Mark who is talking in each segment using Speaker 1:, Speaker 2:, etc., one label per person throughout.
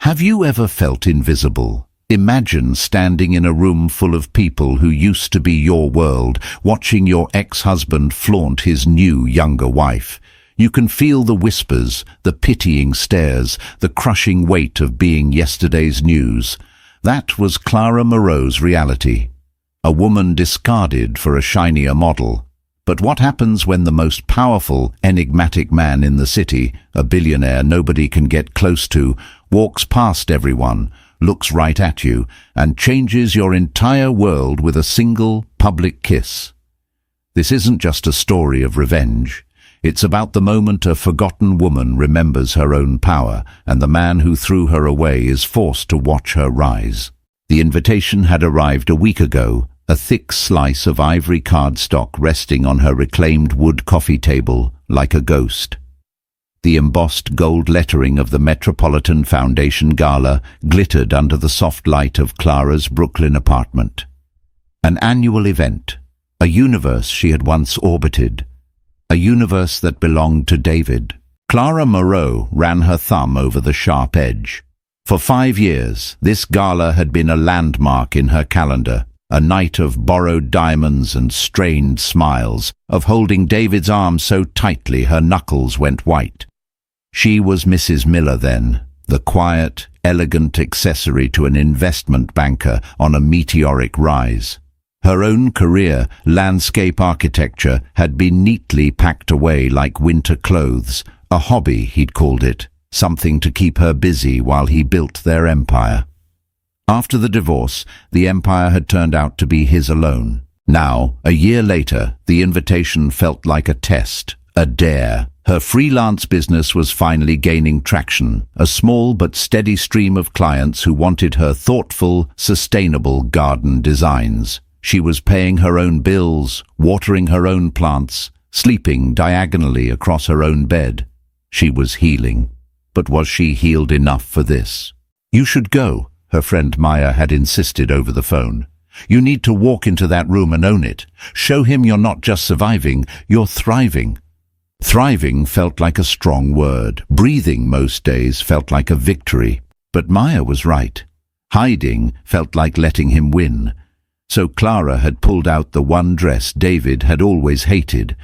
Speaker 1: Have you ever felt invisible? Imagine standing in a room full of people who used to be your world, watching your ex-husband flaunt his new, younger wife. You can feel the whispers, the pitying stares, the crushing weight of being yesterday's news. That was Clara Moreau's reality. A woman discarded for a shinier model. But what happens when the most powerful, enigmatic man in the city, a billionaire nobody can get close to, walks past everyone, looks right at you, and changes your entire world with a single public kiss? This isn't just a story of revenge. It's about the moment a forgotten woman remembers her own power, and the man who threw her away is forced to watch her rise. The invitation had arrived a week ago, a thick slice of ivory cardstock resting on her reclaimed wood coffee table like a ghost. The embossed gold lettering of the Metropolitan Foundation Gala glittered under the soft light of Clara's Brooklyn apartment. An annual event, a universe she had once orbited, a universe that belonged to David. Clara Moreau ran her thumb over the sharp edge. For 5 years, this gala had been a landmark in her calendar, a night of borrowed diamonds and strained smiles, of holding David's arm so tightly her knuckles went white. She was Mrs. Miller then, the quiet, elegant accessory to an investment banker on a meteoric rise. Her own career, landscape architecture, had been neatly packed away like winter clothes, a hobby, he'd called it, something to keep her busy while he built their empire. After the divorce, the empire had turned out to be his alone. Now, a year later, the invitation felt like a test, a dare. Her freelance business was finally gaining traction, a small but steady stream of clients who wanted her thoughtful, sustainable garden designs. She was paying her own bills, watering her own plants, sleeping diagonally across her own bed. She was healing. But was she healed enough for this? "You should go," her friend Maya had insisted over the phone. "You need to walk into that room and own it. Show him you're not just surviving, you're thriving." Thriving felt like a strong word. Breathing most days felt like a victory. But Maya was right. Hiding felt like letting him win. So Clara had pulled out the one dress David had always hated.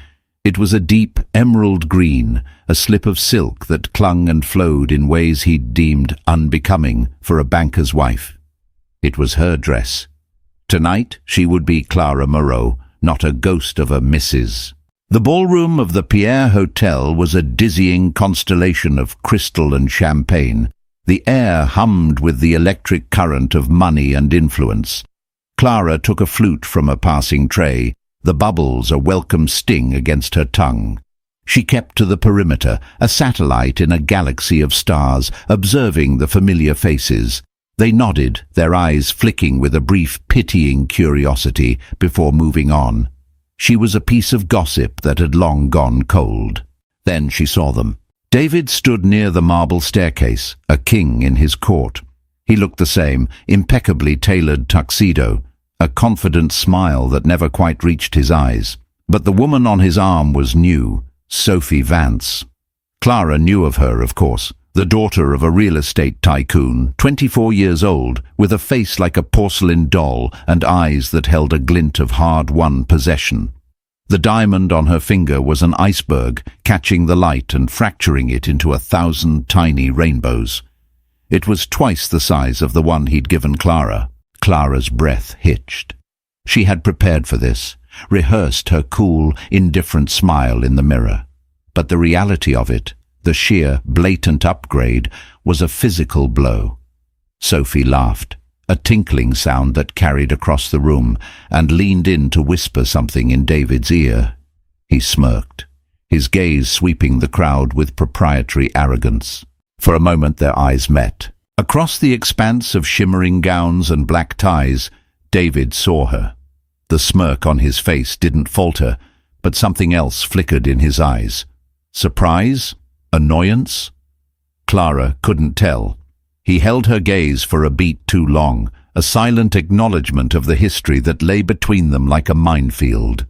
Speaker 1: It was a deep emerald green, a slip of silk that clung and flowed in ways he'd deemed unbecoming for a banker's wife. It was her dress. Tonight she would be Clara Moreau, not a ghost of a Mrs. The ballroom of the Pierre Hotel was a dizzying constellation of crystal and champagne. The air hummed with the electric current of money and influence. Clara took a flute from a passing tray, the bubbles a welcome sting against her tongue. She kept to the perimeter, a satellite in a galaxy of stars, observing the familiar faces. They nodded, their eyes flicking with a brief, pitying curiosity before moving on. She was a piece of gossip that had long gone cold. Then she saw them. David stood near the marble staircase, a king in his court. He looked the same, impeccably tailored tuxedo, a confident smile that never quite reached his eyes. But the woman on his arm was new, Sophie Vance. Clara knew of her, of course, the daughter of a real estate tycoon, 24 years old, with a face like a porcelain doll and eyes that held a glint of hard-won possession. The diamond on her finger was an iceberg, catching the light and fracturing it into 1,000 tiny rainbows. It was twice the size of the one he'd given Clara. Clara's breath hitched. She had prepared for this, rehearsed her cool, indifferent smile in the mirror. But the reality of it, the sheer, blatant upgrade, was a physical blow. Sophie laughed, a tinkling sound that carried across the room, and leaned in to whisper something in David's ear. He smirked, his gaze sweeping the crowd with proprietary arrogance. For a moment their eyes met. Across the expanse of shimmering gowns and black ties, David saw her. The smirk on his face didn't falter, but something else flickered in his eyes. Surprise? Annoyance? Clara couldn't tell. He held her gaze for a beat too long, a silent acknowledgement of the history that lay between them like a minefield.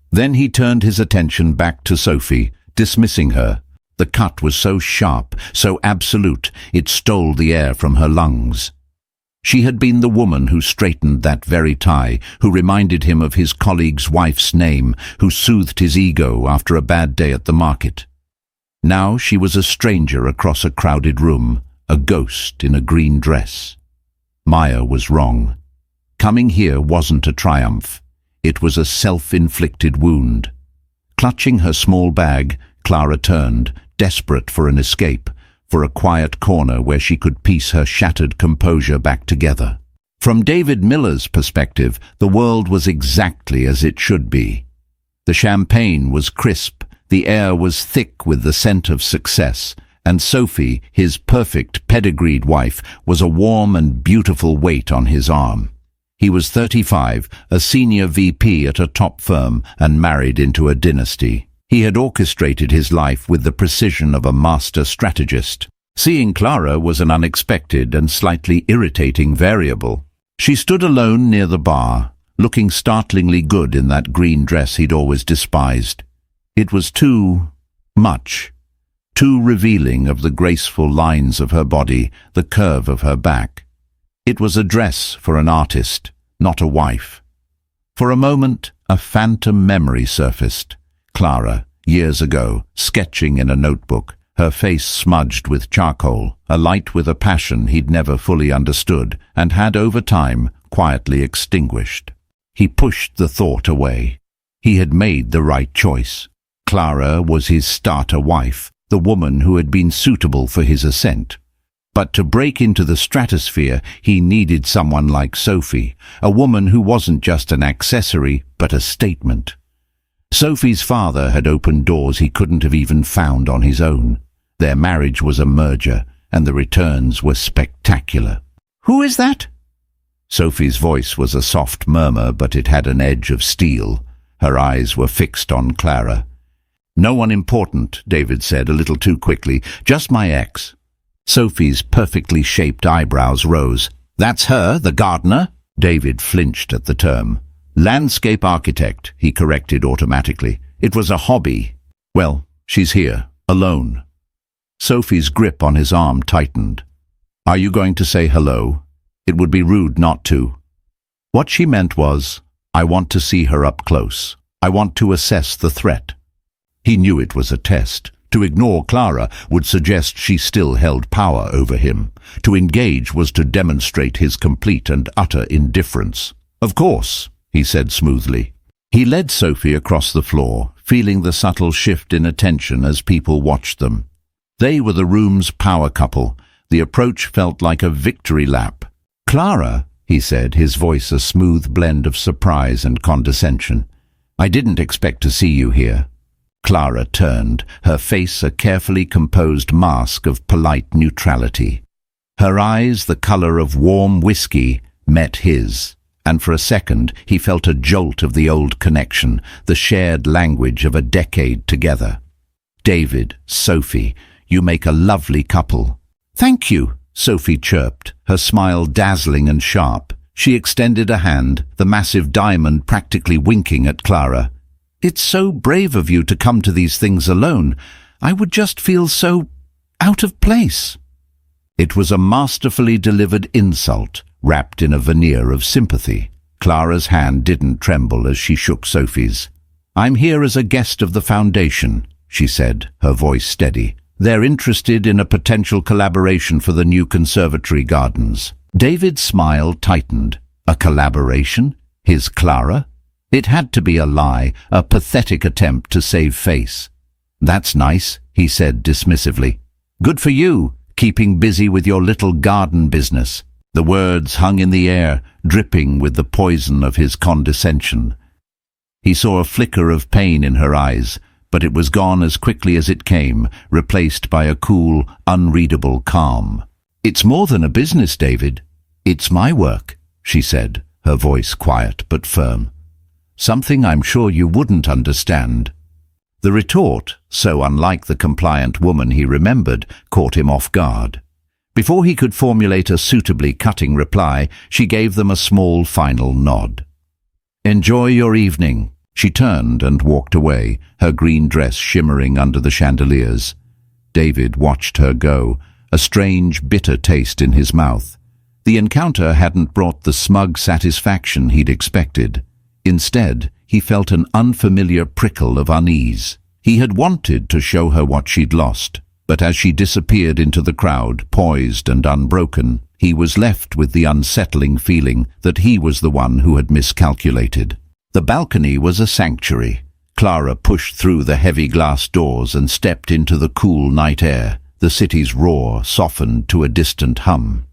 Speaker 1: Then he turned his attention back to Sophie, dismissing her. The cut was so sharp, so absolute, it stole the air from her lungs. She had been the woman who straightened that very tie, who reminded him of his colleague's wife's name, who soothed his ego after a bad day at the market. Now she was a stranger across a crowded room, a ghost in a green dress. Maya was wrong. Coming here wasn't a triumph. It was a self-inflicted wound. Clutching her small bag, Clara turned, desperate for an escape, for a quiet corner where she could piece her shattered composure back together. From David Miller's perspective, the world was exactly as it should be. The champagne was crisp, the air was thick with the scent of success, and Sophie, his perfect pedigreed wife, was a warm and beautiful weight on his arm. He was 35, a senior VP at a top firm, and married into a dynasty. He had orchestrated his life with the precision of a master strategist. Seeing Clara was an unexpected and slightly irritating variable. She stood alone near the bar, looking startlingly good in that green dress he'd always despised. It was too much, too revealing of the graceful lines of her body, the curve of her back. It was a dress for an artist, not a wife. For a moment, a phantom memory surfaced. Clara, years ago, sketching in a notebook, her face smudged with charcoal, a light with a passion he'd never fully understood and had over time quietly extinguished. He pushed the thought away. He had made the right choice. Clara was his starter wife, the woman who had been suitable for his ascent. But to break into the stratosphere, he needed someone like Sophie, a woman who wasn't just an accessory, but a statement. Sophie's father had opened doors he couldn't have even found on his own. Their marriage was a merger, and the returns were spectacular. "Who is that?" Sophie's voice was a soft murmur, but it had an edge of steel. Her eyes were fixed on Clara. "No one important," David said a little too quickly. "Just my ex." Sophie's perfectly shaped eyebrows rose. "That's her, the gardener?" David flinched at the term. "Landscape architect," he corrected automatically. "It was a hobby." "Well, she's here, alone." Sophie's grip on his arm tightened. "Are you going to say hello? It would be rude not to." What she meant was, "I want to see her up close. I want to assess the threat." He knew it was a test. To ignore Clara would suggest she still held power over him. To engage was to demonstrate his complete and utter indifference. "Of course," he said smoothly. He led Sophie across the floor, feeling the subtle shift in attention as people watched them. They were the room's power couple. The approach felt like a victory lap. "Clara," he said, his voice a smooth blend of surprise and condescension. "I didn't expect to see you here." Clara turned, her face a carefully composed mask of polite neutrality. Her eyes, the color of warm whiskey, met his, and for a second he felt a jolt of the old connection, the shared language of a decade together. "David, Sophie, you make a lovely couple." "Thank you," Sophie chirped, her smile dazzling and sharp. She extended a hand, the massive diamond practically winking at Clara. "It's so brave of you to come to these things alone. I would just feel so out of place." It was a masterfully delivered insult, wrapped in a veneer of sympathy. Clara's hand didn't tremble as she shook Sophie's. "I'm here as a guest of the foundation," she said, her voice steady. "They're interested in a potential collaboration for the new conservatory gardens." David's smile tightened. A collaboration? His Clara? It had to be a lie, a pathetic attempt to save face. "That's nice," he said dismissively. "Good for you, keeping busy with your little garden business." The words hung in the air, dripping with the poison of his condescension. He saw a flicker of pain in her eyes, but it was gone as quickly as it came, replaced by a cool, unreadable calm. "It's more than a business, David. It's my work," she said, her voice quiet but firm. "Something I'm sure you wouldn't understand." The retort, so unlike the compliant woman he remembered, caught him off guard. Before he could formulate a suitably cutting reply, she gave them a small final nod. "Enjoy your evening." She turned and walked away, her green dress shimmering under the chandeliers. David watched her go, a strange, bitter taste in his mouth. The encounter hadn't brought the smug satisfaction he'd expected. Instead, he felt an unfamiliar prickle of unease. He had wanted to show her what she'd lost, but as she disappeared into the crowd, poised and unbroken, he was left with the unsettling feeling that he was the one who had miscalculated. The balcony was a sanctuary. Clara pushed through the heavy glass doors and stepped into the cool night air, the city's roar softened to a distant hum.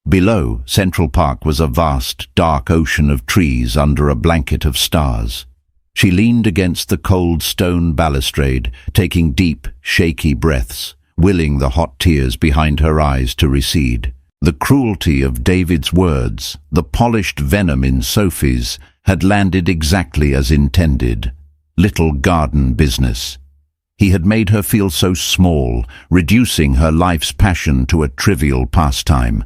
Speaker 1: Below, Central Park was a vast, dark ocean of trees under a blanket of stars. She leaned against the cold stone balustrade, taking deep, shaky breaths, willing the hot tears behind her eyes to recede. The cruelty of David's words, the polished venom in Sophie's, had landed exactly as intended. Little garden business. He had made her feel so small, reducing her life's passion to a trivial pastime.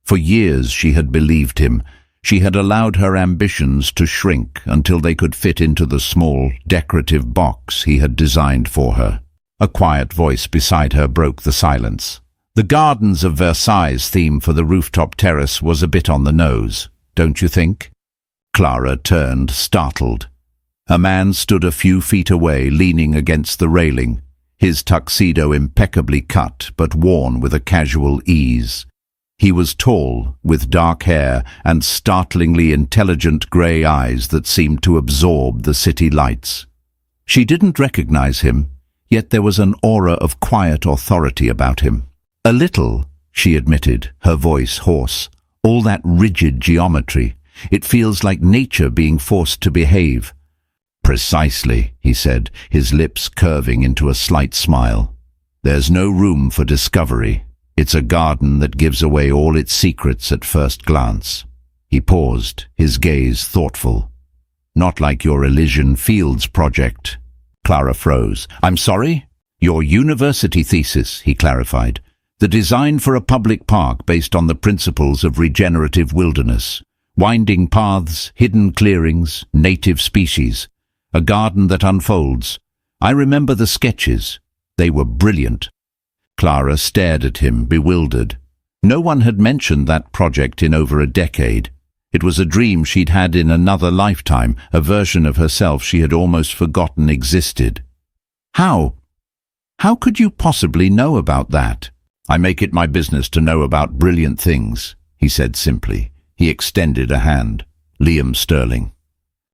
Speaker 1: For years she had believed him. She had allowed her ambitions to shrink until they could fit into the small, decorative box he had designed for her. A quiet voice beside her broke the silence. The Gardens of Versailles theme for the rooftop terrace was a bit on the nose, don't you think? Clara turned, startled. A man stood a few feet away, leaning against the railing, his tuxedo impeccably cut but worn with a casual ease. He was tall, with dark hair and startlingly intelligent grey eyes that seemed to absorb the city lights. She didn't recognize him, yet there was an aura of quiet authority about him. "A little," she admitted, her voice hoarse. "All that rigid geometry. It feels like nature being forced to behave." "Precisely," he said, his lips curving into a slight smile. "There's no room for discovery. It's a garden that gives away all its secrets at first glance." He paused, his gaze thoughtful. "Not like your Elysian Fields project." Clara froze. "I'm sorry?" "Your university thesis," he clarified. "The design for a public park based on the principles of regenerative wilderness. Winding paths, hidden clearings, native species. A garden that unfolds. I remember the sketches. They were brilliant." Clara stared at him, bewildered. No one had mentioned that project in over a decade. It was a dream she'd had in another lifetime, a version of herself she had almost forgotten existed. How could you possibly know about that?" "I make it my business to know about brilliant things," he said simply. He extended a hand. "Liam Sterling."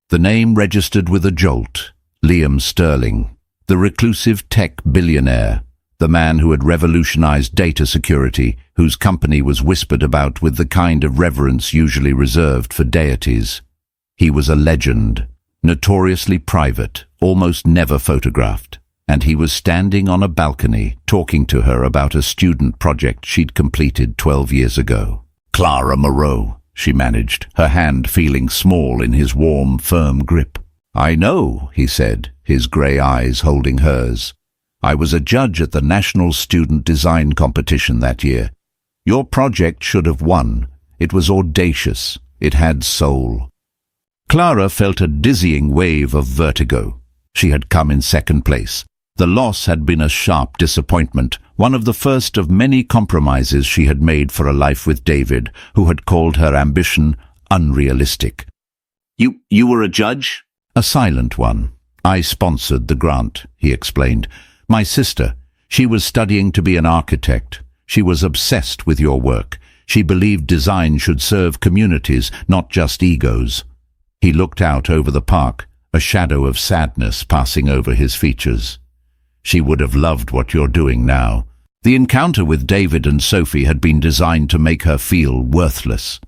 Speaker 1: The name registered with a jolt. Liam Sterling, the reclusive tech billionaire, the man who had revolutionized data security, whose company was whispered about with the kind of reverence usually reserved for deities. He was a legend, notoriously private, almost never photographed, and he was standing on a balcony talking to her about a student project she'd completed 12 years ago. "Clara Moreau," she managed, her hand feeling small in his warm, firm grip. "I know," he said, his grey eyes holding hers. "I was a judge at the National Student Design Competition that year. Your project should have won. It was audacious. It had soul." Clara felt a dizzying wave of vertigo. She had come in second place. The loss had been a sharp disappointment, one of the first of many compromises she had made for a life with David, who had called her ambition unrealistic. You were a judge?" "A silent one. I sponsored the grant," he explained. "My sister, she was studying to be an architect. She was obsessed with your work. She believed design should serve communities, not just egos." He looked out over the park, a shadow of sadness passing over his features. "She would have loved what you're doing now." The encounter with David and Sophie had been designed to make her feel worthless.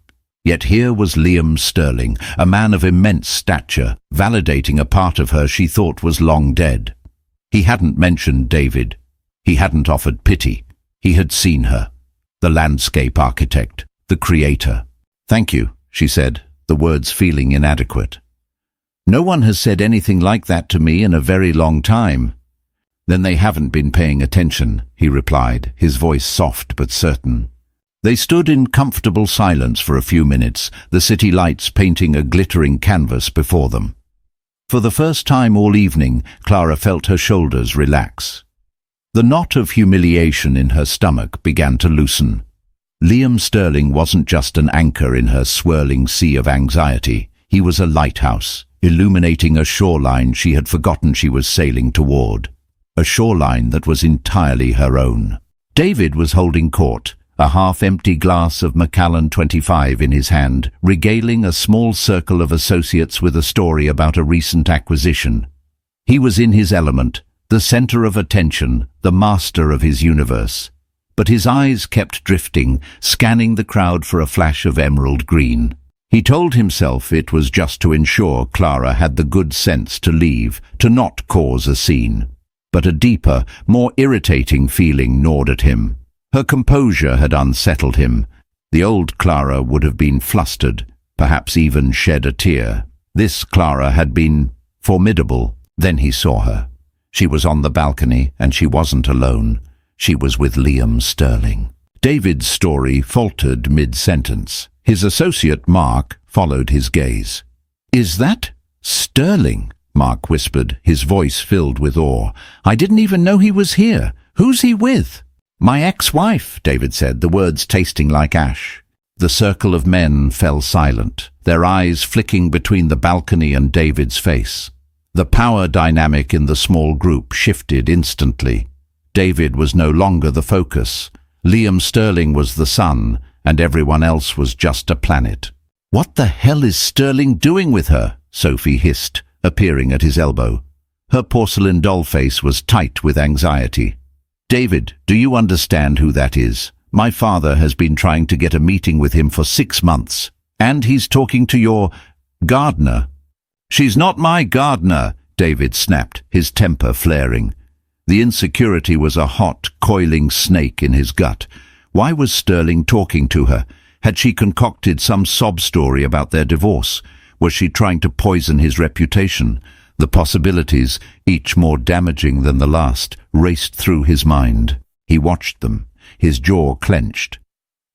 Speaker 1: Yet here was Liam Sterling, a man of immense stature, validating a part of her she thought was long dead. He hadn't mentioned David. He hadn't offered pity. He had seen her. The landscape architect, the creator. "Thank you," she said, the words feeling inadequate. "No one has said anything like that to me in a very long time." "Then they haven't been paying attention," he replied, his voice soft but certain. They stood in comfortable silence for a few minutes, the city lights painting a glittering canvas before them. For the first time all evening, Clara felt her shoulders relax. The knot of humiliation in her stomach began to loosen. Liam Sterling wasn't just an anchor in her swirling sea of anxiety. He was a lighthouse, illuminating a shoreline she had forgotten she was sailing toward. A shoreline that was entirely her own. David was holding court, a half-empty glass of Macallan 25 in his hand, regaling a small circle of associates with a story about a recent acquisition. He was in his element, the center of attention, the master of his universe. But his eyes kept drifting, scanning the crowd for a flash of emerald green. He told himself it was just to ensure Clara had the good sense to leave, to not cause a scene. But a deeper, more irritating feeling gnawed at him. Her composure had unsettled him. The old Clara would have been flustered, perhaps even shed a tear. This Clara had been formidable. Then he saw her. She was on the balcony, and she wasn't alone. She was with Liam Sterling. David's story faltered mid-sentence. His associate, Mark, followed his gaze. "Is that Sterling?" Mark whispered, his voice filled with awe. "I didn't even know he was here. Who's he with?" "My ex-wife," David said, the words tasting like ash. The circle of men fell silent, their eyes flicking between the balcony and David's face. The power dynamic in the small group shifted instantly. David was no longer the focus. Liam Sterling was the sun, and everyone else was just a planet. "What the hell is Sterling doing with her?" Sophie hissed, appearing at his elbow. Her porcelain doll face was tight with anxiety. "David, do you understand who that is? My father has been trying to get a meeting with him for 6 months. And he's talking to your gardener." "She's not my gardener," David snapped, his temper flaring. The insecurity was a hot, coiling snake in his gut. Why was Sterling talking to her? Had she concocted some sob story about their divorce? Was she trying to poison his reputation? The possibilities, each more damaging than the last, raced through his mind. He watched them, his jaw clenched.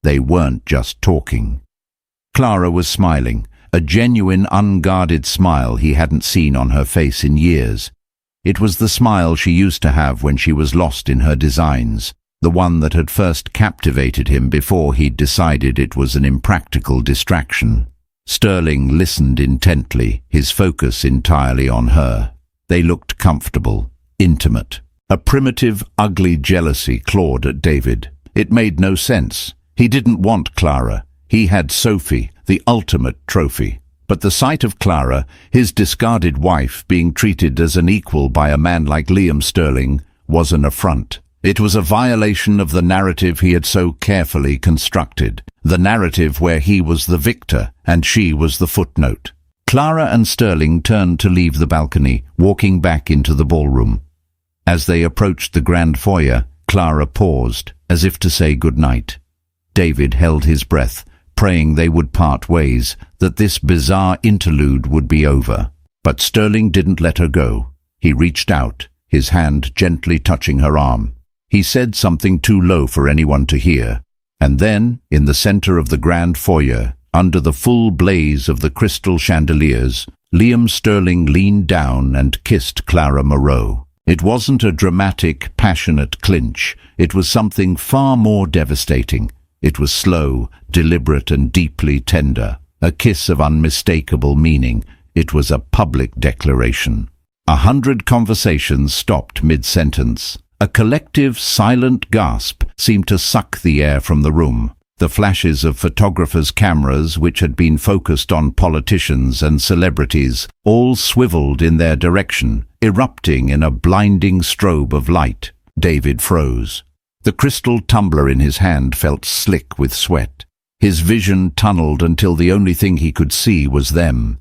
Speaker 1: They weren't just talking. Clara was smiling, a genuine, unguarded smile he hadn't seen on her face in years. It was the smile she used to have when she was lost in her designs, the one that had first captivated him before he'd decided it was an impractical distraction. Sterling listened intently, his focus entirely on her. They looked comfortable, intimate. A primitive, ugly jealousy clawed at David. It made no sense. He didn't want Clara. He had Sophie, the ultimate trophy. But the sight of Clara, his discarded wife, being treated as an equal by a man like Liam Sterling, was an affront. It was a violation of the narrative he had so carefully constructed, the narrative where he was the victor and she was the footnote. Clara and Sterling turned to leave the balcony, walking back into the ballroom. As they approached the grand foyer, Clara paused, as if to say goodnight. David held his breath, praying they would part ways, that this bizarre interlude would be over. But Sterling didn't let her go. He reached out, his hand gently touching her arm. He said something too low for anyone to hear. And then, in the center of the grand foyer, under the full blaze of the crystal chandeliers, Liam Sterling leaned down and kissed Clara Moreau. It wasn't a dramatic, passionate clinch. It was something far more devastating. It was slow, deliberate, and deeply tender. A kiss of unmistakable meaning. It was a public declaration. 100 conversations stopped mid-sentence. A collective, silent gasp seemed to suck the air from the room. The flashes of photographers' cameras, which had been focused on politicians and celebrities, all swiveled in their direction, erupting in a blinding strobe of light. David froze. The crystal tumbler in his hand felt slick with sweat. His vision tunneled until the only thing he could see was them.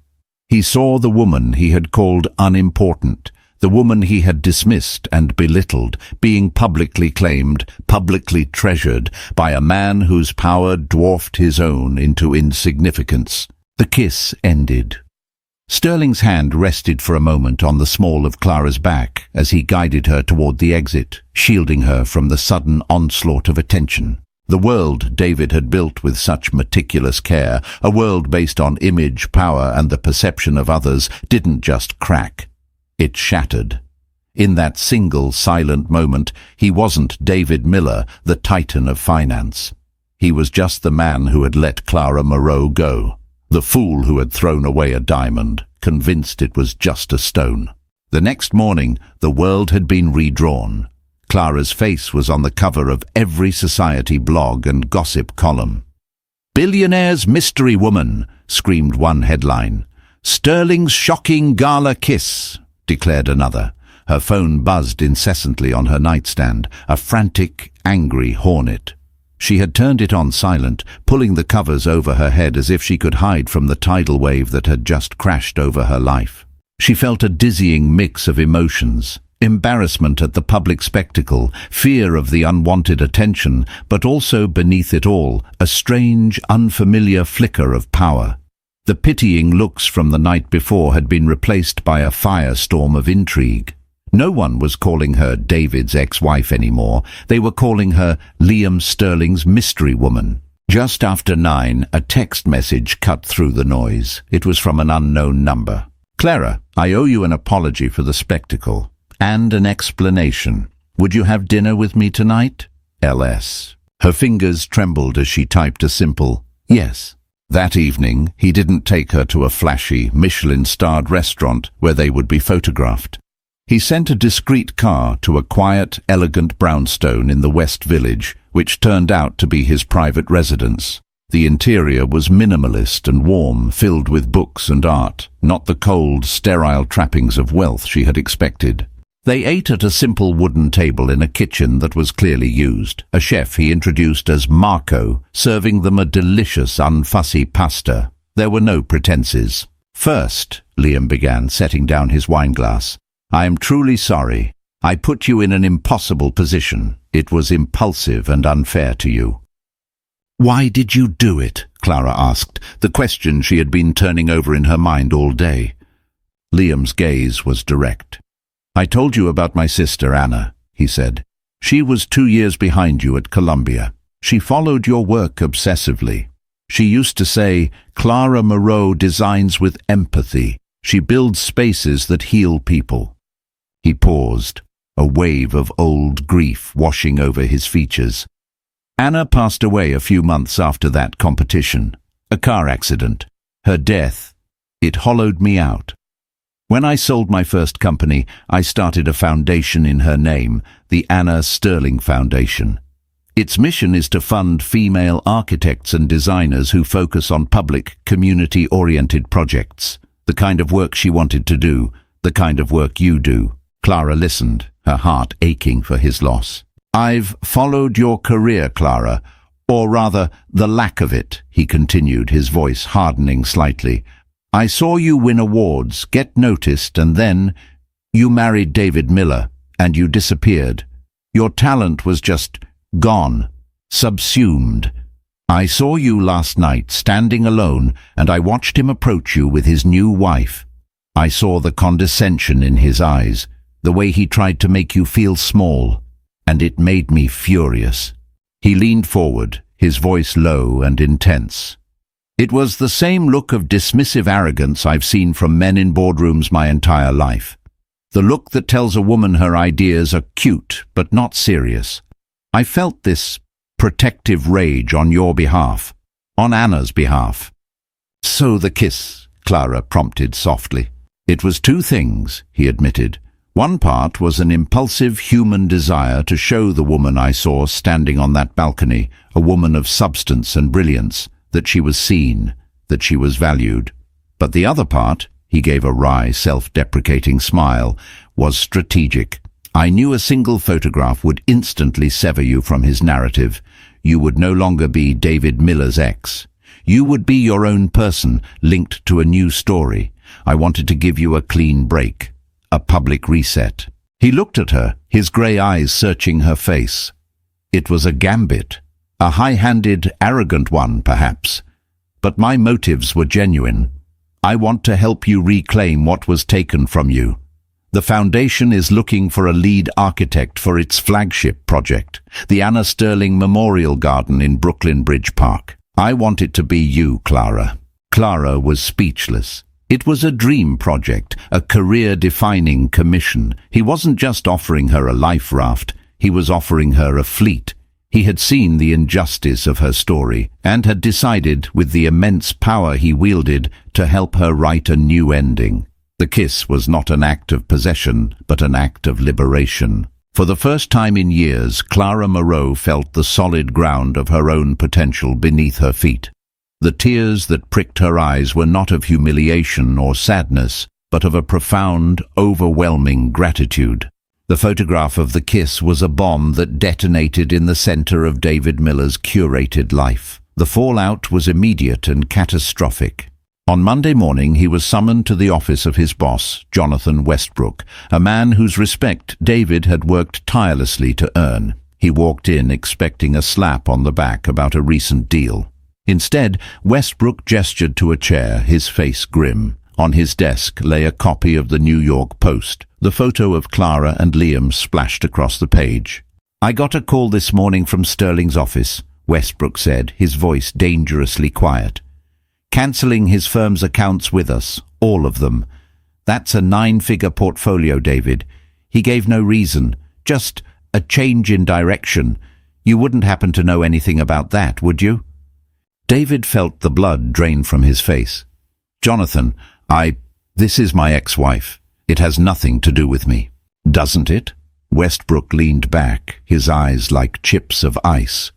Speaker 1: He saw the woman he had called unimportant, the woman he had dismissed and belittled, being publicly claimed, publicly treasured, by a man whose power dwarfed his own into insignificance. The kiss ended. Sterling's hand rested for a moment on the small of Clara's back as he guided her toward the exit, shielding her from the sudden onslaught of attention. The world David had built with such meticulous care, a world based on image, power, and the perception of others, didn't just crack. It shattered. In that single silent moment, he wasn't David Miller, the titan of finance. He was just the man who had let Clara Moreau go, the fool who had thrown away a diamond, convinced it was just a stone. The next morning, the world had been redrawn. Clara's face was on the cover of every society blog and gossip column. "Billionaire's mystery woman," screamed one headline. "Sterling's shocking gala kiss," declared another. Her phone buzzed incessantly on her nightstand, a frantic, angry hornet. She had turned it on silent, pulling the covers over her head as if she could hide from the tidal wave that had just crashed over her life. She felt a dizzying mix of emotions. Embarrassment at the public spectacle, fear of the unwanted attention, but also beneath it all, a strange, unfamiliar flicker of power. The pitying looks from the night before had been replaced by a firestorm of intrigue. No one was calling her David's ex-wife anymore. They were calling her Liam Sterling's mystery woman. Just after 9, a text message cut through the noise. It was from an unknown number. "Clara, I owe you an apology for the spectacle. And an explanation. Would you have dinner with me tonight? LS." Her fingers trembled as she typed a simple yes. That evening, he didn't take her to a flashy, Michelin-starred restaurant where they would be photographed. He sent a discreet car to a quiet, elegant brownstone in the West Village, which turned out to be his private residence. The interior was minimalist and warm, filled with books and art, not the cold, sterile trappings of wealth she had expected. They ate at a simple wooden table in a kitchen that was clearly used. A chef he introduced as Marco, serving them a delicious, unfussy pasta. There were no pretenses. "First," Liam began, setting down his wineglass, "I am truly sorry. I put you in an impossible position. It was impulsive and unfair to you." "Why did you do it?" Clara asked, the question she had been turning over in her mind all day. Liam's gaze was direct. "I told you about my sister Anna," he said. "She was 2 years behind you at Columbia. She followed your work obsessively. She used to say, 'Clara Moreau designs with empathy. She builds spaces that heal people.'" He paused, a wave of old grief washing over his features. "Anna passed away a few months after that competition. A car accident. Her death, it hollowed me out. When I sold my first company, I started a foundation in her name, the Anna Sterling Foundation. Its mission is to fund female architects and designers who focus on public, community-oriented projects. The kind of work she wanted to do, the kind of work you do." Clara listened, her heart aching for his loss. "I've followed your career, Clara, or rather, the lack of it," he continued, his voice hardening slightly. "I saw you win awards, get noticed, and then you married David Miller, and you disappeared. Your talent was just gone, subsumed. I saw you last night, standing alone, and I watched him approach you with his new wife. I saw the condescension in his eyes, the way he tried to make you feel small, and it made me furious." He leaned forward, his voice low and intense. "It was the same look of dismissive arrogance I've seen from men in boardrooms my entire life. The look that tells a woman her ideas are cute but not serious. I felt this protective rage on your behalf, on Anna's behalf." "So the kiss," Clara prompted softly. "It was 2 things," he admitted. "One part was an impulsive human desire to show the woman I saw standing on that balcony, a woman of substance and brilliance, that she was seen, that she was valued. But the other part," he gave a wry, self-deprecating smile, "was strategic. I knew a single photograph would instantly sever you from his narrative. You would no longer be David Miller's ex. You would be your own person, linked to a new story. I wanted to give you a clean break, a public reset." He looked at her, his grey eyes searching her face. It was a gambit. A high-handed, arrogant one, perhaps. But my motives were genuine. I want to help you reclaim what was taken from you. The foundation is looking for a lead architect for its flagship project, the Anna Sterling Memorial Garden in Brooklyn Bridge Park. I want it to be you, Clara." Clara was speechless. It was a dream project, a career-defining commission. He wasn't just offering her a life raft, he was offering her a fleet. He had seen the injustice of her story and had decided, with the immense power he wielded, to help her write a new ending. The kiss was not an act of possession, but an act of liberation. For the first time in years, Clara Moreau felt the solid ground of her own potential beneath her feet. The tears that pricked her eyes were not of humiliation or sadness, but of a profound, overwhelming gratitude. The photograph of the kiss was a bomb that detonated in the center of David Miller's curated life. The fallout was immediate and catastrophic. On Monday morning, he was summoned to the office of his boss, Jonathan Westbrook, a man whose respect David had worked tirelessly to earn. He walked in expecting a slap on the back about a recent deal. Instead, Westbrook gestured to a chair, his face grim. On his desk lay a copy of the New York Post. The photo of Clara and Liam splashed across the page. "I got a call this morning from Sterling's office," Westbrook said, his voice dangerously quiet. "Cancelling his firm's accounts with us, all of them. That's a 9-figure portfolio, David. He gave no reason, just a change in direction. You wouldn't happen to know anything about that, would you?" David felt the blood drain from his face. "Jonathan, this is my ex-wife. It has nothing to do with me." "Doesn't it?" Westbrook leaned back, his eyes like chips of ice.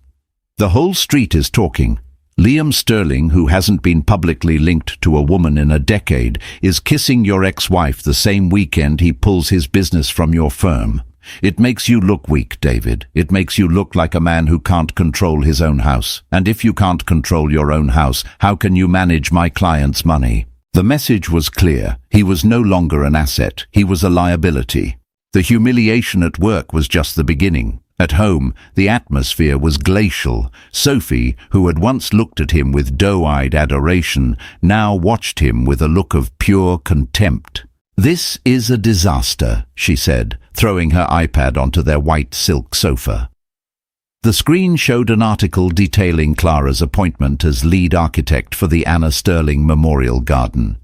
Speaker 1: "The whole street is talking. Liam Sterling, who hasn't been publicly linked to a woman in a decade, is kissing your ex-wife the same weekend he pulls his business from your firm. It makes you look weak, David. It makes you look like a man who can't control his own house. And if you can't control your own house, how can you manage my client's money?" The message was clear. He was no longer an asset. He was a liability. The humiliation at work was just the beginning. At home, the atmosphere was glacial. Sophie, who had once looked at him with doe-eyed adoration, now watched him with a look of pure contempt. "This is a disaster," she said, throwing her iPad onto their white silk sofa. The screen showed an article detailing Clara's appointment as lead architect for the Anna Sterling Memorial Garden.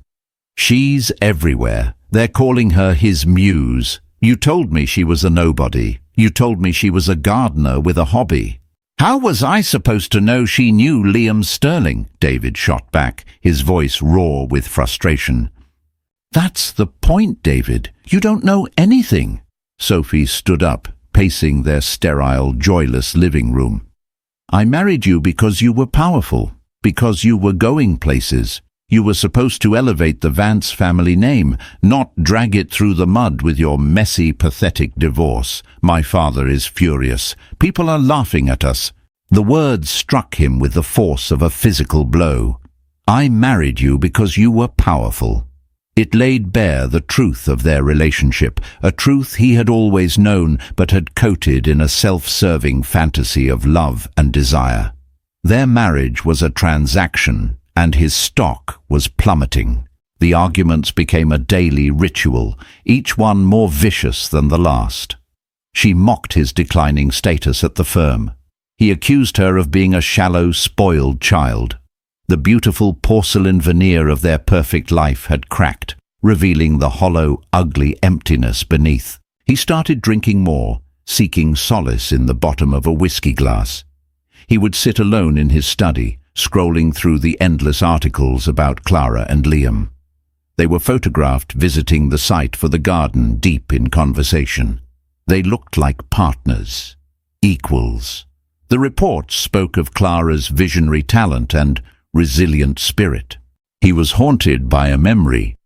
Speaker 1: "She's everywhere. They're calling her his muse. You told me she was a nobody. You told me she was a gardener with a hobby." "How was I supposed to know she knew Liam Sterling?" David shot back, his voice raw with frustration. "That's the point, David. You don't know anything." Sophie stood up, pacing their sterile, joyless living room. "I married you because you were powerful, because you were going places. You were supposed to elevate the Vance family name, not drag it through the mud with your messy, pathetic divorce. My father is furious. People are laughing at us." The words struck him with the force of a physical blow. "I married you because you were powerful." It laid bare the truth of their relationship, a truth he had always known but had coated in a self-serving fantasy of love and desire. Their marriage was a transaction, and his stock was plummeting. The arguments became a daily ritual, each one more vicious than the last. She mocked his declining status at the firm. He accused her of being a shallow, spoiled child. The beautiful porcelain veneer of their perfect life had cracked, revealing the hollow, ugly emptiness beneath. He started drinking more, seeking solace in the bottom of a whiskey glass. He would sit alone in his study, scrolling through the endless articles about Clara and Liam. They were photographed visiting the site for the garden, deep in conversation. They looked like partners, equals. The reports spoke of Clara's visionary talent and resilient spirit. He was haunted by a memory.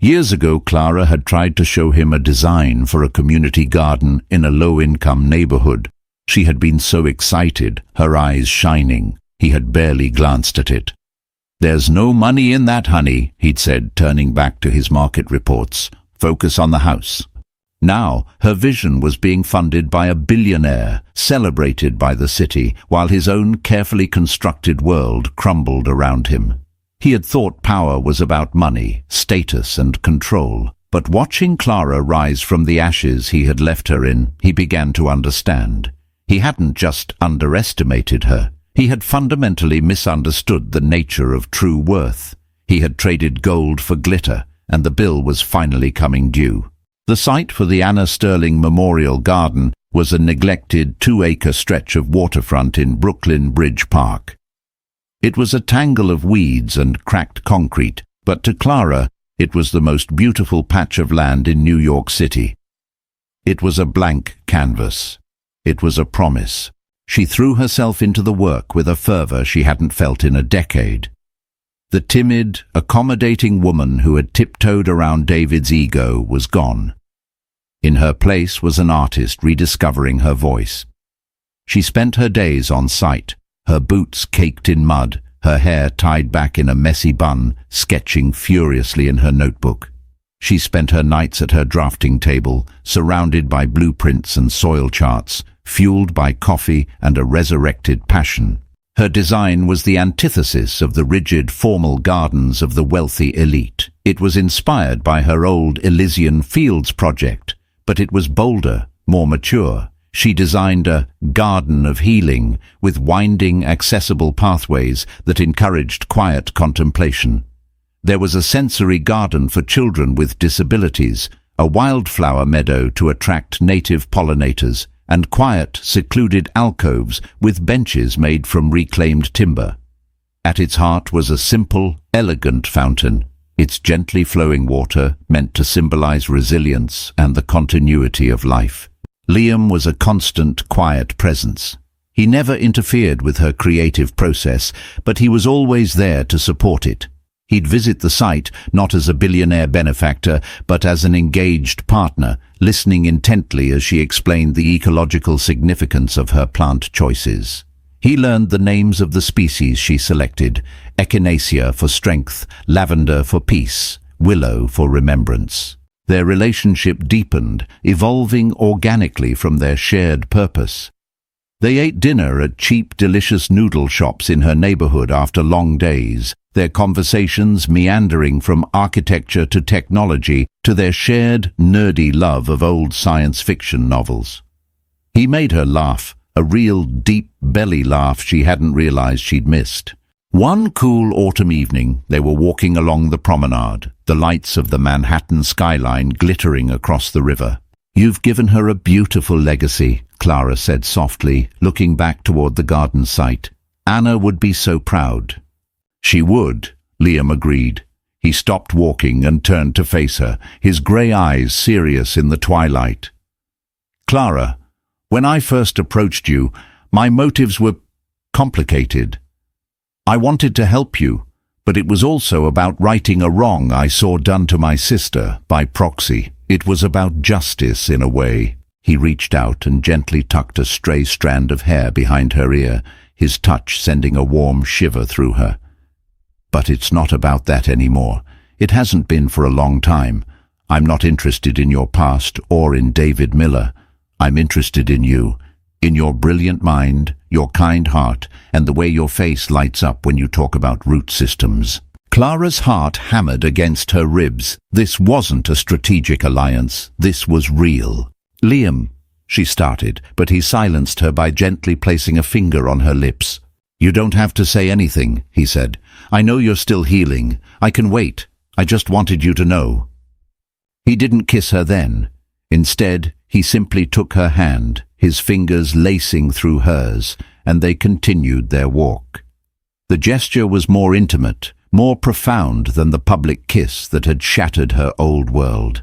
Speaker 1: Years ago, Clara had tried to show him a design for a community garden in a low-income neighborhood. She had been so excited, her eyes shining. He had barely glanced at it. "There's no money in that, honey," he'd said, turning back to his market reports. "Focus on the house." Now, her vision was being funded by a billionaire, celebrated by the city, while his own carefully constructed world crumbled around him. He had thought power was about money, status, and control. But watching Clara rise from the ashes he had left her in, he began to understand. He hadn't just underestimated her. He had fundamentally misunderstood the nature of true worth. He had traded gold for glitter, and the bill was finally coming due. The site for the Anna Sterling Memorial Garden was a neglected 2-acre stretch of waterfront in Brooklyn Bridge Park. It was a tangle of weeds and cracked concrete, but to Clara, it was the most beautiful patch of land in New York City. It was a blank canvas. It was a promise. She threw herself into the work with a fervor she hadn't felt in a decade. The timid, accommodating woman who had tiptoed around David's ego was gone. In her place was an artist rediscovering her voice. She spent her days on site, her boots caked in mud, her hair tied back in a messy bun, sketching furiously in her notebook. She spent her nights at her drafting table, surrounded by blueprints and soil charts, fueled by coffee and a resurrected passion. Her design was the antithesis of the rigid, formal gardens of the wealthy elite. It was inspired by her old Elysian Fields project, but it was bolder, more mature. She designed a garden of healing with winding, accessible pathways that encouraged quiet contemplation. There was a sensory garden for children with disabilities, a wildflower meadow to attract native pollinators, and quiet, secluded alcoves with benches made from reclaimed timber. At its heart was a simple, elegant fountain, its gently flowing water meant to symbolize resilience and the continuity of life. Liam was a constant, quiet presence. He never interfered with her creative process, but he was always there to support it. He'd visit the site not as a billionaire benefactor, but as an engaged partner, listening intently as she explained the ecological significance of her plant choices. He learned the names of the species she selected: echinacea for strength, lavender for peace, willow for remembrance. Their relationship deepened, evolving organically from their shared purpose. They ate dinner at cheap, delicious noodle shops in her neighborhood after long days, their conversations meandering from architecture to technology to their shared, nerdy love of old science fiction novels. He made her laugh, a real deep belly laugh she hadn't realized she'd missed. One cool autumn evening, they were walking along the promenade, the lights of the Manhattan skyline glittering across the river. "You've given her a beautiful legacy," Clara said softly, looking back toward the garden site. "Anna would be so proud." "She would," Liam agreed. He stopped walking and turned to face her, his grey eyes serious in the twilight. "Clara, when I first approached you, my motives were complicated. I wanted to help you, but it was also about righting a wrong I saw done to my sister by proxy. It was about justice in a way." He reached out and gently tucked a stray strand of hair behind her ear, his touch sending a warm shiver through her. "But it's not about that anymore. It hasn't been for a long time. I'm not interested in your past or in David Miller. I'm interested in you, in your brilliant mind, your kind heart, and the way your face lights up when you talk about root systems." Clara's heart hammered against her ribs. This wasn't a strategic alliance. This was real. "Liam," she started, but he silenced her by gently placing a finger on her lips. "You don't have to say anything," he said. "I know you're still healing. I can wait. I just wanted you to know." He didn't kiss her then. Instead, he simply took her hand, his fingers lacing through hers, and they continued their walk. The gesture was more intimate, more profound than the public kiss that had shattered her old world.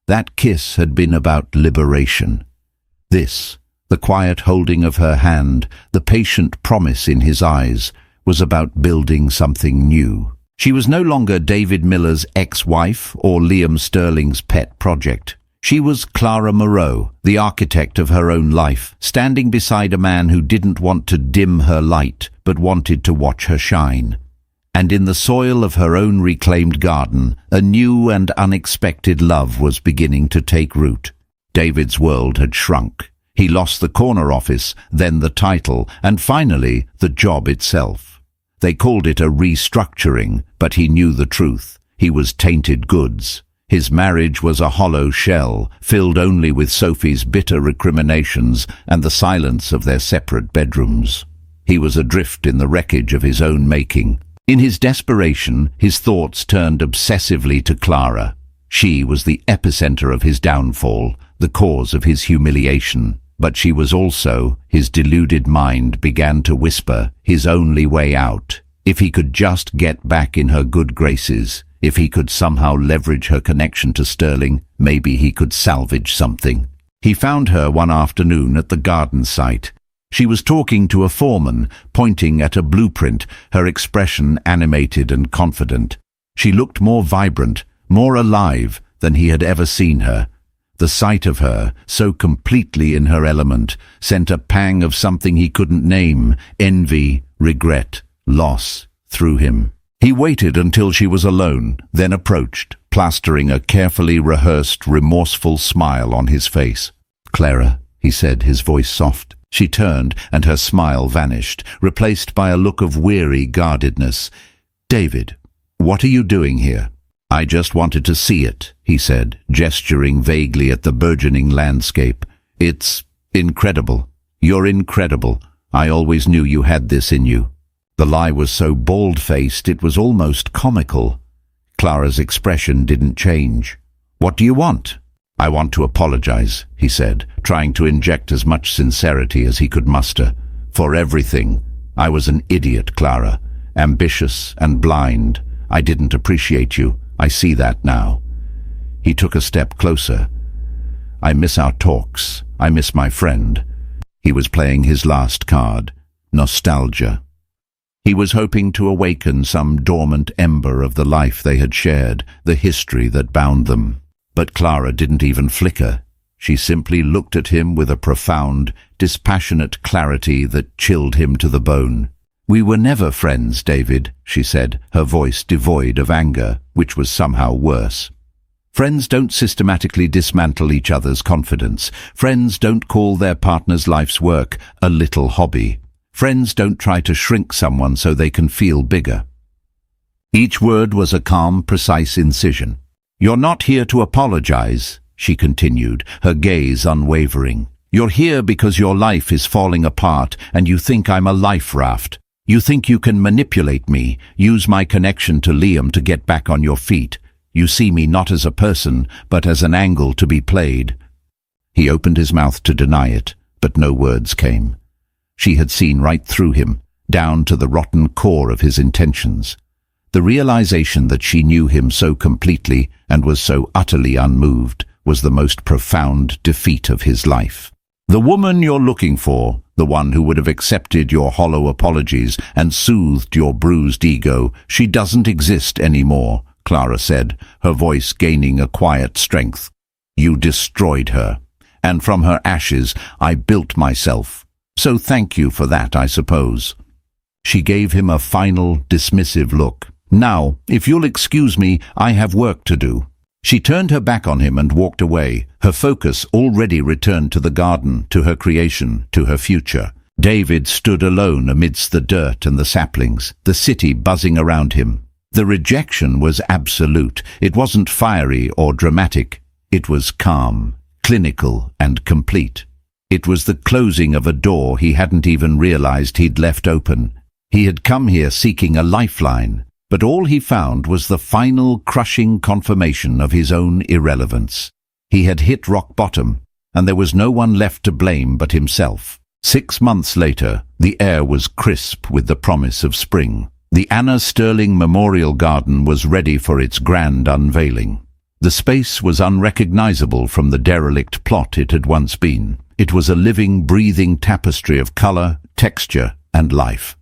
Speaker 1: That kiss had been about liberation. This, the quiet holding of her hand, the patient promise in his eyes, was about building something new. She was no longer David Miller's ex-wife or Liam Sterling's pet project. She was Clara Moreau, the architect of her own life, standing beside a man who didn't want to dim her light, but wanted to watch her shine. And in the soil of her own reclaimed garden, a new and unexpected love was beginning to take root. David's world had shrunk. He lost the corner office, then the title, and finally the job itself. They called it a restructuring, but he knew the truth. He was tainted goods. His marriage was a hollow shell, filled only with Sophie's bitter recriminations and the silence of their separate bedrooms. He was adrift in the wreckage of his own making. In his desperation, his thoughts turned obsessively to Clara. She was the epicenter of his downfall, the cause of his humiliation. But she was also, his deluded mind began to whisper, his only way out. If he could just get back in her good graces, if he could somehow leverage her connection to Sterling, maybe he could salvage something. He found her one afternoon at the garden site. She was talking to a foreman, pointing at a blueprint, her expression animated and confident. She looked more vibrant, more alive than he had ever seen her. The sight of her, so completely in her element, sent a pang of something he couldn't name, envy, regret, loss, through him. He waited until she was alone, then approached, plastering a carefully rehearsed, remorseful smile on his face. "Clara," he said, his voice soft. She turned, and her smile vanished, replaced by a look of weary guardedness. "David, what are you doing here?" "I just wanted to see it," he said, gesturing vaguely at the burgeoning landscape. "It's incredible. You're incredible. I always knew you had this in you." The lie was so bald-faced it was almost comical. Clara's expression didn't change. "What do you want?" "I want to apologize," he said, trying to inject as much sincerity as he could muster. "For everything. I was an idiot, Clara. Ambitious and blind. I didn't appreciate you. I see that now." He took a step closer. "I miss our talks. I miss my friend." He was playing his last card, nostalgia. He was hoping to awaken some dormant ember of the life they had shared, the history that bound them. But Clara didn't even flicker. She simply looked at him with a profound, dispassionate clarity that chilled him to the bone. "We were never friends, David," she said, her voice devoid of anger, which was somehow worse. "Friends don't systematically dismantle each other's confidence. Friends don't call their partner's life's work a little hobby. Friends don't try to shrink someone so they can feel bigger." Each word was a calm, precise incision. "You're not here to apologize," she continued, her gaze unwavering. "You're here because your life is falling apart and you think I'm a life raft. You think you can manipulate me, use my connection to Liam to get back on your feet. You see me not as a person, but as an angle to be played." He opened his mouth to deny it, but no words came. She had seen right through him, down to the rotten core of his intentions. The realization that she knew him so completely and was so utterly unmoved was the most profound defeat of his life. "The woman you're looking for, the one who would have accepted your hollow apologies and soothed your bruised ego, she doesn't exist anymore," Clara said, her voice gaining a quiet strength. "You destroyed her, and from her ashes I built myself. So thank you for that, I suppose." She gave him a final, dismissive look. "Now, if you'll excuse me, I have work to do." She turned her back on him and walked away, her focus already returned to the garden, to her creation, to her future. David stood alone amidst the dirt and the saplings, the city buzzing around him. The rejection was absolute. It wasn't fiery or dramatic. It was calm, clinical, and complete. It was the closing of a door he hadn't even realized he'd left open. He had come here seeking a lifeline, but all he found was the final crushing confirmation of his own irrelevance. He had hit rock bottom, and there was no one left to blame but himself. 6 months later, the air was crisp with the promise of spring. The Anna Sterling Memorial Garden was ready for its grand unveiling. The space was unrecognizable from the derelict plot it had once been. It was a living, breathing tapestry of color, texture, and life.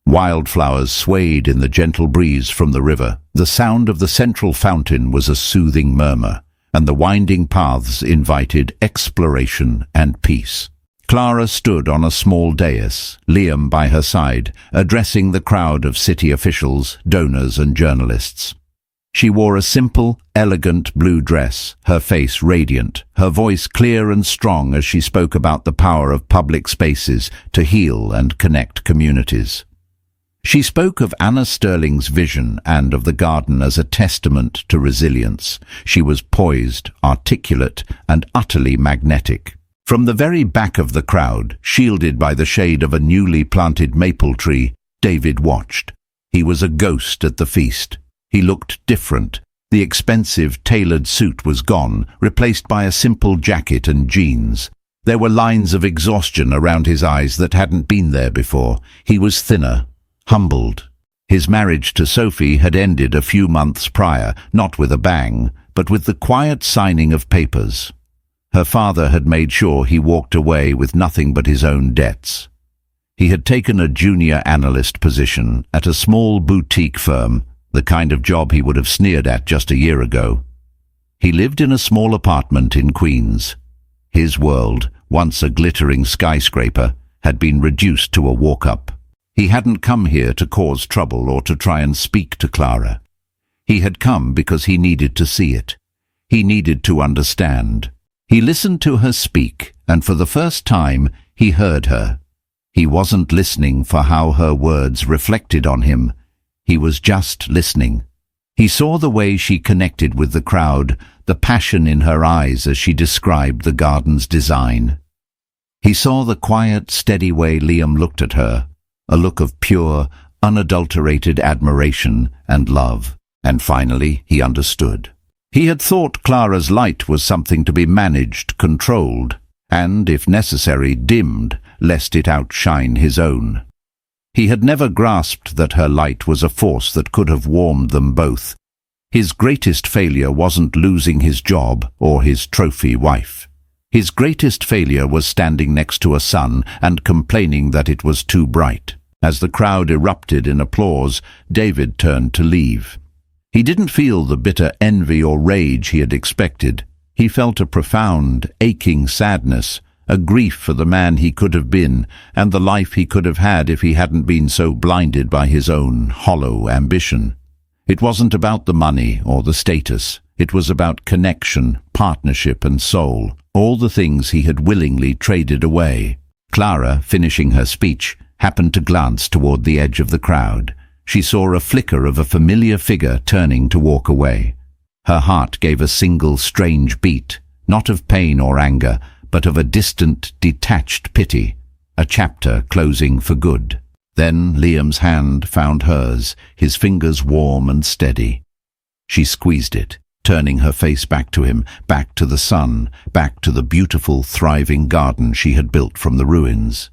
Speaker 1: Wildflowers swayed in the gentle breeze from the river. The sound of the central fountain was a soothing murmur, and the winding paths invited exploration and peace. Clara stood on a small dais, Liam by her side, addressing the crowd of city officials, donors, and journalists. She wore a simple, elegant blue dress, her face radiant, her voice clear and strong as she spoke about the power of public spaces to heal and connect communities. She spoke of Anna Sterling's vision and of the garden as a testament to resilience. She was poised, articulate, and utterly magnetic. From the very back of the crowd, shielded by the shade of a newly planted maple tree, David watched. He was a ghost at the feast. He looked different. The expensive, tailored suit was gone, replaced by a simple jacket and jeans. There were lines of exhaustion around his eyes that hadn't been there before. He was thinner, humbled. His marriage to Sophie had ended a few months prior, not with a bang, but with the quiet signing of papers. Her father had made sure he walked away with nothing but his own debts. He had taken a junior analyst position at a small boutique firm, the kind of job he would have sneered at just a year ago. He lived in a small apartment in Queens. His world, once a glittering skyscraper, had been reduced to a walk-up. He hadn't come here to cause trouble or to try and speak to Clara. He had come because he needed to see it. He needed to understand. He listened to her speak, and for the first time, he heard her. He wasn't listening for how her words reflected on him. He was just listening. He saw the way she connected with the crowd, the passion in her eyes as she described the garden's design. He saw the quiet, steady way Liam looked at her, a look of pure, unadulterated admiration and love. And finally, he understood. He had thought Clara's light was something to be managed, controlled, and, if necessary, dimmed, lest it outshine his own. He had never grasped that her light was a force that could have warmed them both. His greatest failure wasn't losing his job or his trophy wife. His greatest failure was standing next to a sun and complaining that it was too bright. As the crowd erupted in applause, David turned to leave. He didn't feel the bitter envy or rage he had expected. He felt a profound, aching sadness, a grief for the man he could have been and the life he could have had if he hadn't been so blinded by his own hollow ambition. It wasn't about the money or the status. It was about connection, partnership and soul, all the things he had willingly traded away. Clara, finishing her speech, happened to glance toward the edge of the crowd. She saw a flicker of a familiar figure turning to walk away. Her heart gave a single strange beat, not of pain or anger, but of a distant, detached pity, a chapter closing for good. Then Liam's hand found hers, his fingers warm and steady. She squeezed it, turning her face back to him, back to the sun, back to the beautiful, thriving garden she had built from the ruins.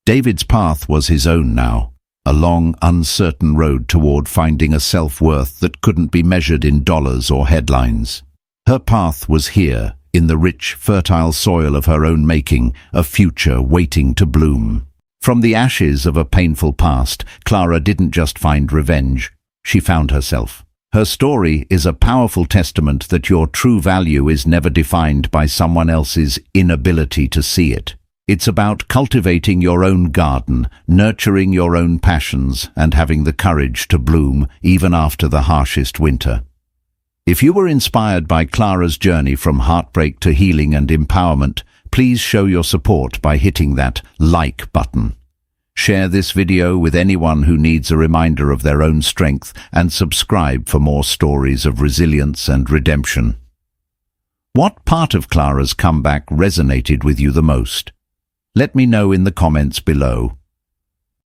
Speaker 1: David's path was his own now. A long, uncertain road toward finding a self-worth that couldn't be measured in dollars or headlines. Her path was here, in the rich, fertile soil of her own making, a future waiting to bloom. From the ashes of a painful past, Clara didn't just find revenge. She found herself. Her story is a powerful testament that your true value is never defined by someone else's inability to see it. It's about cultivating your own garden, nurturing your own passions, and having the courage to bloom even after the harshest winter. If you were inspired by Clara's journey from heartbreak to healing and empowerment, please show your support by hitting that like button. Share this video with anyone who needs a reminder of their own strength and subscribe for more stories of resilience and redemption. What part of Clara's comeback resonated with you the most? Let me know in the comments below.